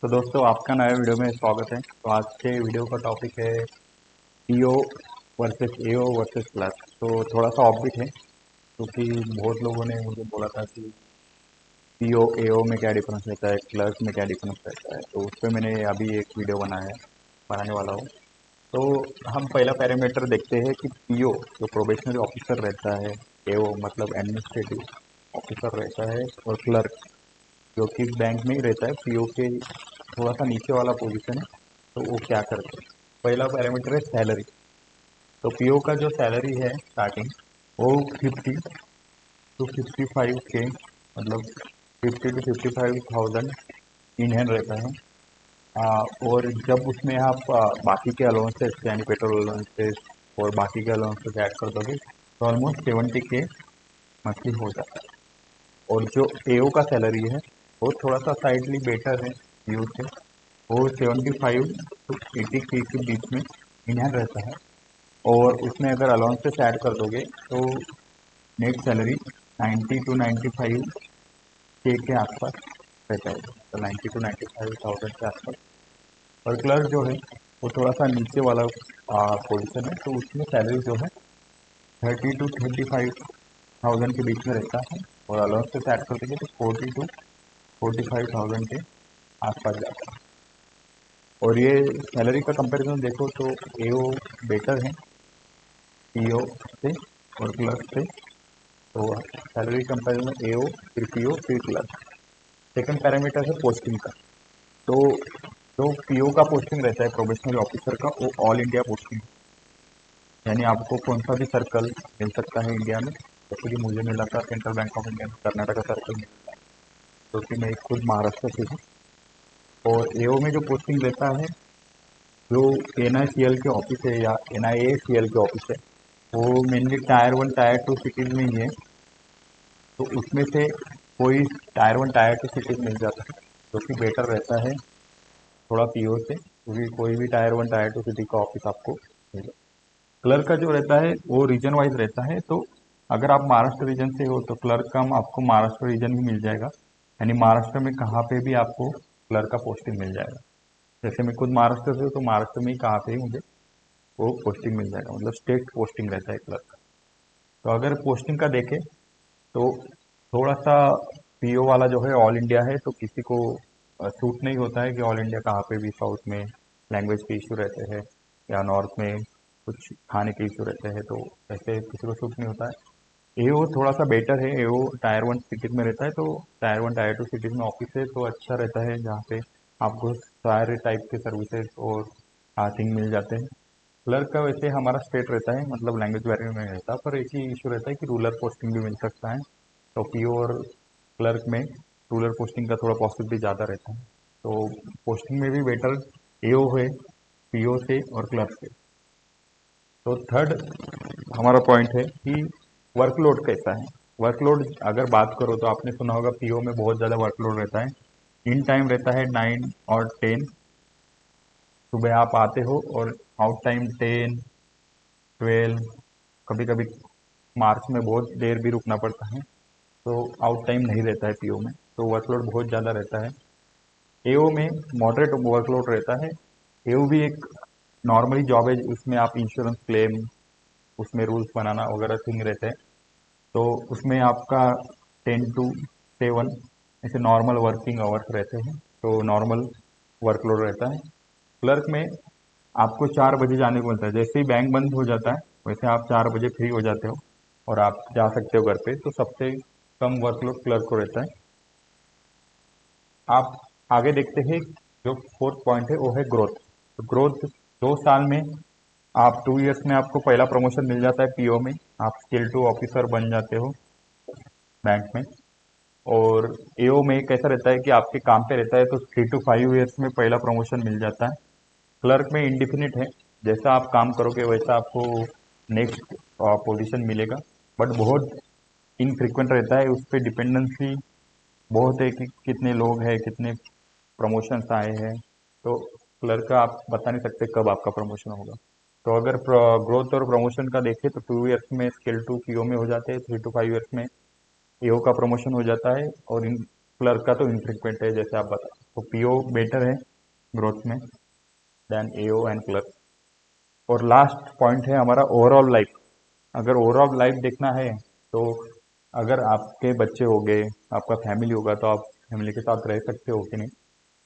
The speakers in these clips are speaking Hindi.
तो दोस्तों आपका नए वीडियो में स्वागत है। तो आज के वीडियो का टॉपिक है पीओ वर्सेस एओ वर्सेस क्लर्क। तो थोड़ा सा ऑफ बीट है क्योंकि बहुत लोगों ने मुझे बोला था कि पीओ एओ में क्या डिफरेंस रहता है, क्लर्क में क्या डिफरेंस रहता है। तो उस पर मैंने अभी एक वीडियो बनाने वाला हूँ। तो हम पहला पैरामीटर देखते हैं कि पीओ जो प्रोबेशनरी ऑफिसर रहता है, एओ मतलब एडमिनिस्ट्रेटिव ऑफिसर रहता है, और क्लर्क जो कि बैंक में ही रहता है, पीओ के थोड़ा सा नीचे वाला पोजीशन है। तो वो क्या करते हैं? पहला पैरामीटर है सैलरी। तो पीओ का जो सैलरी है स्टार्टिंग वो 50 to 55 के, मतलब 50 to 55,000 इन हैंड रहता है। और जब उसमें आप बाकी के अलाउंसेस यानी पेट्रोल अलाउंसेस और बाकी के अलाउंसेस ऐड कर दोगे तो ऑलमोस्ट 70 के मंथली हो जाता है। और जो एओ का सैलरी है वो थोड़ा सा साइडली बेटर है पीओ से। वो 75 to 80 के बीच में इन हैंड रहता है। और उसमें अगर अलाउंसेस ऐड कर दोगे तो नेट सैलरी 90 to 95 के आसपास रहता है, तो 90 to 95,000 के आसपास। और क्लर्क जो है वो थोड़ा सा नीचे वाला पोजीशन है, तो उसमें सैलरी जो है 30 to 35,000 के बीच में रहता है। और अलाउंसेस ऐड कर देंगे तो 40 to 45,000 के आसपास जाता है। और ये सैलरी का कंपैरिजन देखो तो एओ बेटर है पीओ से और क्लर्क से। तो सैलरी कंपैरिजन एओ फिर पीओ फिर क्लर्क। सेकंड पैरामीटर है पोस्टिंग का। तो जो पीओ का पोस्टिंग रहता है प्रोबेशनरी ऑफिसर का, वो ऑल इंडिया पोस्टिंग, यानी आपको कौन सा भी सर्कल मिल सकता है इंडिया में। जैसे कि मुझे मिला था सेंट्रल बैंक ऑफ इंडिया में कर्नाटका सर्कल मिला था, क्योंकि मैं खुद महाराष्ट्र से हूँ। और एओ में जो पोस्टिंग रहता है, जो एनआईसीएल के ऑफिस है या एनआईएसीएल के ऑफिस है, वो मेनली टायर 1 टायर 2 सिटीज में ही है। तो उसमें से कोई टायर 1 टायर 2 सिटीज मिल जाता है, जो कि बेटर रहता है थोड़ा पीओ से, क्योंकि कोई भी टायर 1 टायर 2 सिटी का ऑफिस आपको मिल जाए। क्लर्क का जो रहता है वो रीजन वाइज रहता है। तो अगर आप महाराष्ट्र रीजन से हो तो क्लर्क का आपको महाराष्ट्र रीजन ही मिल जाएगा, यानी महाराष्ट्र में कहाँ पे भी आपको क्लर्क का पोस्टिंग मिल जाएगा। जैसे मैं खुद महाराष्ट्र से हूँ तो महाराष्ट्र में ही कहाँ पे ही मुझे वो पोस्टिंग मिल जाएगा, मतलब स्टेट पोस्टिंग रहता है क्लर्क का। तो अगर पोस्टिंग का देखें तो थोड़ा सा पीओ वाला जो है ऑल इंडिया है, तो किसी को सूट नहीं होता है कि ऑल इंडिया कहाँ पे भी, साउथ में लैंग्वेज के इशू रहते हैं या नॉर्थ में कुछ खाने के इशू रहते हैं, तो ऐसे किसी को सूट नहीं होता है। एओ थोड़ा सा बेटर है। एओ टायर 1 सिटीज में रहता है, तो टायर 1 टायर 2 सिटीज में ऑफिस है तो अच्छा रहता है, जहाँ पे आपको सारे टाइप के सर्विसेज और थिंग मिल जाते हैं। क्लर्क का वैसे हमारा स्टेट रहता है, मतलब लैंग्वेज बैरियर में रहता है, पर एक ही इशू रहता है कि रूरल पोस्टिंग भी मिल सकता है। तो पीओ और क्लर्क में रूरल पोस्टिंग का थोड़ा पॉसिबिलिटी ज़्यादा रहता है। तो पोस्टिंग में भी बेटर एओ है पीओ से और क्लर्क से। तो थर्ड हमारा पॉइंट है कि वर्कलोड कैसा है। वर्कलोड अगर बात करो तो आपने सुना होगा पीओ में बहुत ज़्यादा वर्कलोड रहता है। इन टाइम रहता है 9 और 10, सुबह आप आते हो, और आउट टाइम 10, 12, कभी कभी मार्च में बहुत देर भी रुकना पड़ता है। तो आउट टाइम नहीं रहता है पीओ में, तो वर्कलोड बहुत ज़्यादा रहता है। एओ में मॉडरेट वर्कलोड रहता है। एओ भी एक नॉर्मली जॉब है, उसमें आप इंश्योरेंस क्लेम, उसमें रूल्स बनाना वगैरह थिंग रहते हैं। तो उसमें आपका 10 to 7 ऐसे नॉर्मल वर्किंग आवर्स रहते हैं, तो नॉर्मल वर्कलोड रहता है। क्लर्क में आपको 4 बजे जाने को मिलता है, जैसे ही बैंक बंद हो जाता है वैसे आप 4 बजे फ्री हो जाते हो और आप जा सकते हो घर पे। तो सबसे कम वर्कलोड क्लर्क को रहता है। आप आगे देखते हैं, जो फोर्थ पॉइंट है वो है ग्रोथ। तो ग्रोथ 2 साल में, आप 2 इयर्स में आपको पहला प्रमोशन मिल जाता है पीओ में, आप स्किल 2 ऑफिसर बन जाते हो बैंक में। और एओ में कैसा रहता है कि आपके काम पे रहता है तो 3 to 5 इयर्स में पहला प्रमोशन मिल जाता है। क्लर्क में इंडिफिनिट है, जैसा आप काम करोगे वैसा आपको नेक्स्ट पोजीशन मिलेगा, बट बहुत इनफ्रिक्वेंट रहता है, उस पर डिपेंडेंसी बहुत है कि कितने लोग हैं, कितने प्रमोशंस आए हैं। तो क्लर्क का आप बता नहीं सकते कब आपका प्रमोशन होगा। तो अगर ग्रोथ और प्रमोशन का देखें तो 2 इयर्स में स्केल 2 पीओ में हो जाते हैं, 3 to 5 इयर्स में एओ का प्रमोशन हो जाता है। और इन क्लर्क का तो इनफ्रिक्वेंट है जैसे आप बता, तो पीओ बेटर है ग्रोथ में देन एओ एंड क्लर्क। और लास्ट पॉइंट है हमारा ओवरऑल लाइफ। अगर ओवरऑल लाइफ देखना है तो अगर आपके बच्चे हो गए, आपका फैमिली होगा, तो आप फैमिली के साथ रह सकते हो कि नहीं।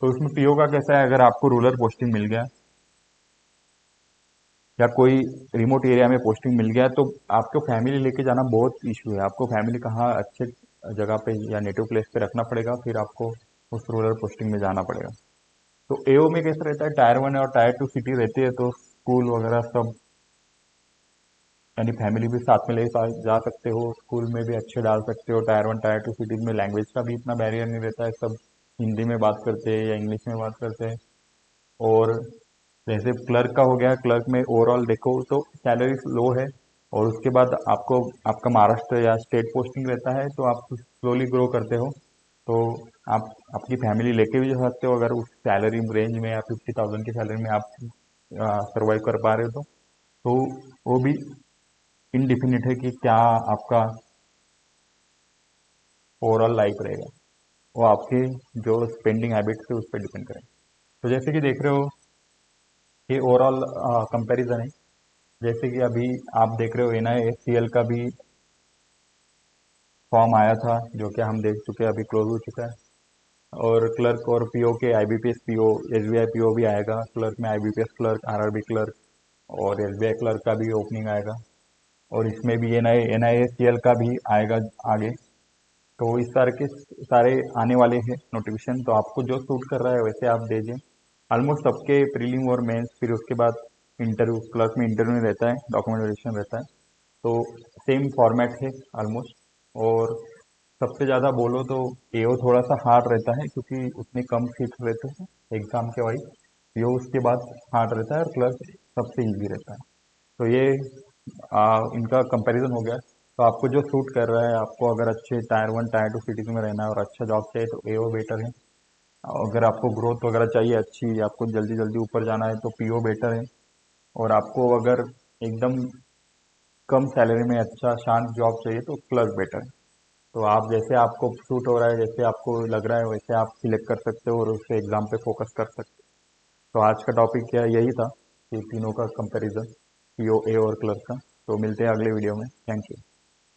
तो उसमें पीओ का कैसा है, अगर आपको रूरल पोस्टिंग मिल गया या कोई रिमोट एरिया में पोस्टिंग मिल गया, तो आपको फैमिली लेके जाना बहुत इशू है। आपको फैमिली कहाँ अच्छे जगह पे या नेटिव प्लेस पे रखना पड़ेगा, फिर आपको उस रूरल पोस्टिंग में जाना पड़ेगा। तो एओ में कैसा रहता है, टायर 1 और टायर 2 सिटी रहती है, तो स्कूल वगैरह सब यानी फैमिली भी साथ में ले जा सकते हो, स्कूल में भी अच्छे डाल सकते हो। टायर 1 टायर 2 सिटीज में लैंग्वेज का भी इतना बैरियर नहीं रहता है, सब हिंदी में बात करते हैं या इंग्लिश में बात करते हैं। और जैसे क्लर्क का हो गया, क्लर्क में ओवरऑल देखो तो सैलरी लो है, और उसके बाद आपको आपका महाराष्ट्र या स्टेट पोस्टिंग रहता है, तो आप स्लोली ग्रो करते हो। तो आप अपनी फैमिली लेके भी जा सकते हो, अगर उस सैलरी रेंज में या 50,000 की सैलरी में आप सर्वाइव कर पा रहे हो तो वो भी इनडिफिनिट है कि क्या आपका ओवरऑल लाइफ रहेगा। वो आपके जो स्पेंडिंग हैबिट्स है उस पर डिपेंड करें। तो जैसे कि देख रहे हो, ये ओवरऑल कंपैरिजन है। जैसे कि अभी आप देख रहे हो NISCL का भी फॉर्म आया था, जो कि हम देख चुके हैं, अभी क्लोज हो चुका है। और क्लर्क और पीओ के IBPS पीओ, SBI पीओ भी आएगा। क्लर्क में IBPS क्लर्क, RRB क्लर्क और SBI क्लर्क का भी ओपनिंग आएगा। और इसमें भी NISCL का भी आएगा आगे। तो इस तरह के सारे आने वाले हैं नोटिफिकेशन, तो आपको जो सूट कर रहा है वैसे आप दीजिए। ऑलमोस्ट सबके प्रीलिम और मेंस, फिर उसके बाद इंटरव्यू, क्लर्क में इंटरव्यू रहता है, डॉक्यूमेंट वेरिफिकेशन रहता है। तो सेम फॉर्मेट है ऑलमोस्ट। और सबसे ज़्यादा बोलो तो एओ थोड़ा सा हार्ड रहता है, क्योंकि उतने कम सीट्स रहते हैं एग्जाम के वाइज। पीओ उसके बाद हार्ड रहता है और क्लर्क सबसे इजी रहता है। तो ये इनका कंपैरिजन हो गया। तो आपको जो सूट कर रहा है, आपको अगर अच्छे टायर 1 टायर 2 सिटीज में रहना है और अच्छा जॉब चाहिए, तो एओ बेटर है। अगर आपको ग्रोथ वगैरह चाहिए अच्छी, आपको जल्दी जल्दी ऊपर जाना है, तो पीओ बेटर है। और आपको अगर एकदम कम सैलरी में अच्छा शांत जॉब चाहिए, तो क्लर्क बेटर है। तो आप जैसे आपको सूट हो रहा है, जैसे आपको लग रहा है, वैसे आप सिलेक्ट कर सकते हो और उससे एग्जाम पे फोकस कर सकते हो। तो आज का टॉपिक क्या यही था, ये तीनों का कंपैरिजन, पीओ, ए और क्लर्क का। तो मिलते हैं अगले वीडियो में। Thank you.